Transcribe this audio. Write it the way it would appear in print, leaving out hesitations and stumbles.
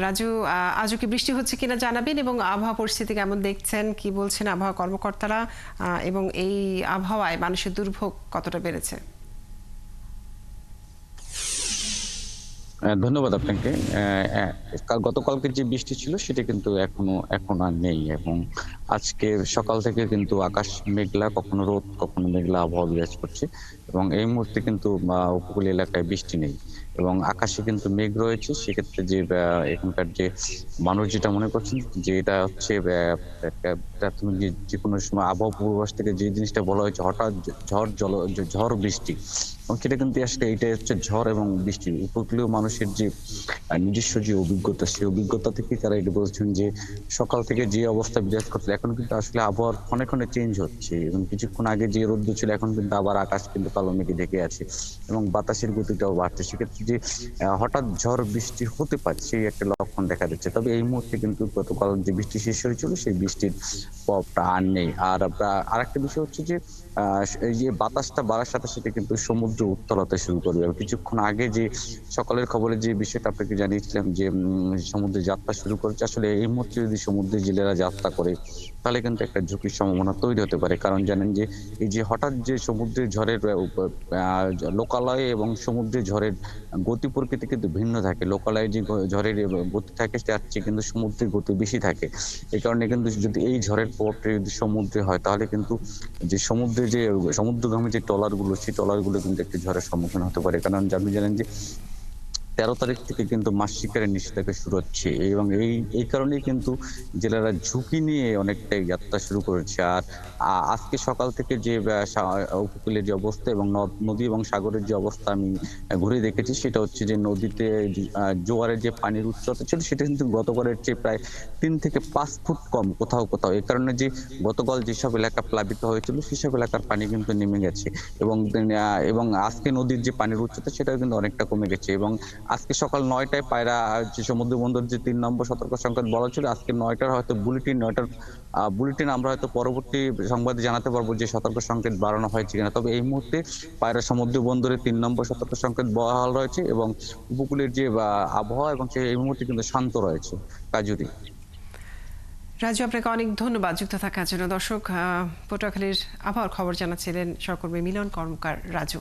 রাজু, আজও কি বৃষ্টি হচ্ছে কিনা জানাবেন এবং আবহাওয়া পরিস্থিতি কেমন দেখছেন, কি বলছেন আবহাওয়া কর্মকর্তারা, এবং এই আবহাওয়ায় মানুষের দুর্ভোগ কতটা বেড়েছে? ধন্যবাদ আপনাকে। গতকালকে যে বৃষ্টি ছিল সেটা কিন্তু এখন আর নেই, এবং আজকে সকাল থেকে কিন্তু আকাশ মেঘলা, কখনো রোদ কখনো মেঘলা আবহাওয়া বিরাজ করছে। এবং এই মুহূর্তে কিন্তু উপকূলীয় এলাকায় বৃষ্টি নেই, এবং আকাশে কিন্তু মেঘ রয়েছে। সেক্ষেত্রে যে এখানকার যে মানুষ যেটা মনে করছেন যে এটা হচ্ছে প্রাথমিক যে কোনো সময় আবহাওয়া পূর্বাভাস থেকে যে জিনিসটা বলা হয়েছে হঠাৎ ঝড় বৃষ্টি, এবং সেটা কিন্তু আসলে এটাই হচ্ছে ঝড় এবং বৃষ্টি। উপকূলীয় মানুষের যে নিজস্ব যে অভিজ্ঞতা, সেই অভিজ্ঞতা থেকে তারা এটা বলছেন যে সকাল থেকে যে অবস্থা বিরাজ করছে এখন কিন্তু আসলে আবহাওয়ার ক্ষণে ক্ষণে চেঞ্জ হচ্ছে, এবং কিছুক্ষণ আগে যে রোদ্দুর ছিল এখন কিন্তু আবার আকাশ কিন্তু কালো মেঘে ঢেকে আছে, এবং বাতাসের গতিটাও বাড়ছে। সেক্ষেত্রে যে হঠাৎ ঝড় বৃষ্টি হতে পারে সেই একটা লক্ষণ দেখা যাচ্ছে। তবে এই মুহূর্তে কিন্তু গতকাল যে বৃষ্টি শেষ হয়েছিল সেই বৃষ্টির প্রভাবটা আর নেই। আরেকটা বিষয় হচ্ছে যে এই যে বাতাসটা বাড়ার সাথে সাথে কিন্তু সমুদ্র উত্তাল হতে শুরু করবে। এবং কিছুক্ষণ আগে যে সকালের খবরে যে বিষয়টা আপনাকে জানিয়েছিলাম যে সমুদ্রে যাত্রা শুরু করেছে, আসলে এই মুহূর্তে যদি সমুদ্রে জেলেরা যাত্রা করে তাহলে কিন্তু একটা ঝুঁকির সম্ভাবনা তৈরি হতে পারে। কারণ জানেন যে এই যে হঠাৎ যে সমুদ্রের ঝড়ের লোকালয়ে এবং সমুদ্রের ঝড়ের গতি প্রকৃতি কিন্তু ভিন্ন থাকে। লোকালয়ে যে ঝড়ের গতি থাকে তার চেয়ে কিন্তু সমুদ্রের গতি বেশি থাকে। এই কারণে কিন্তু যদি এই ঝড়ের প্রভাবটা যদি সমুদ্রে হয় তাহলে কিন্তু যে সমুদ্রে যে সমুদ্রগামী যে ট্রলার গুলো সেই ট্রলার গুলো কিন্তু একটি ঝড়ের সম্মুখীন হতে পারে। কারণ আপনি জানেন যে 13 তারিখ থেকে কিন্তু মাছ শিকারের নিষেধাজ্ঞা শুরু হচ্ছে, এবং এই কারণেই কিন্তু জেলেরা ঝুঁকি নিয়ে অনেকটাই যাত্রা শুরু করেছে। আর আজকে সকাল থেকে যে উপকূলের যে অবস্থা এবং নদী এবং সাগরের যে অবস্থা আমি ঘুরে দেখেছি, সেটা হচ্ছে যে নদীতে জোয়ারের যে পানির উচ্চতা ছিল সেটা কিন্তু গতকালের চেয়ে প্রায় 3 থেকে 5 ফুট কম কোথাও কোথাও। এই কারণে যে গতকাল যেসব এলাকা প্লাবিত হয়েছিল সেসব এলাকার পানি কিন্তু নেমে গেছে, এবং আজকে নদীর যে পানির উচ্চতা সেটাও কিন্তু অনেকটা কমে গেছে। এবং আজকে সকাল 9টায় পায়রা যে সমুদ্র বন্দর যে 3 নম্বর সতর্ক সংকেত বলা ছিল, আজকে 9টার হয়তো বুলেটিন আমরা হয়তো পরবর্তী সংবাদে জানাতে পারবো যে সতর্ক সংকেত বাড়ানো হয়েছে কিনা। তবে এই মুহূর্তে পায়রা সমুদ্র বন্দরে 3 নম্বর সতর্ক সংকেত বহাল রয়েছে, এবং উপকূলের যে আবহাওয়া এবং সে এই মুহূর্তে কিন্তু শান্ত রয়েছে। কাজুরি। রাজু, আপনাকে অনেক ধন্যবাদ যুক্ত থাকার জন্য। দর্শক, পটুয়াখালীর আবহাওয়ার খবর জানাচ্ছিলেন সহকর্মী মিলন কর্মকার রাজু।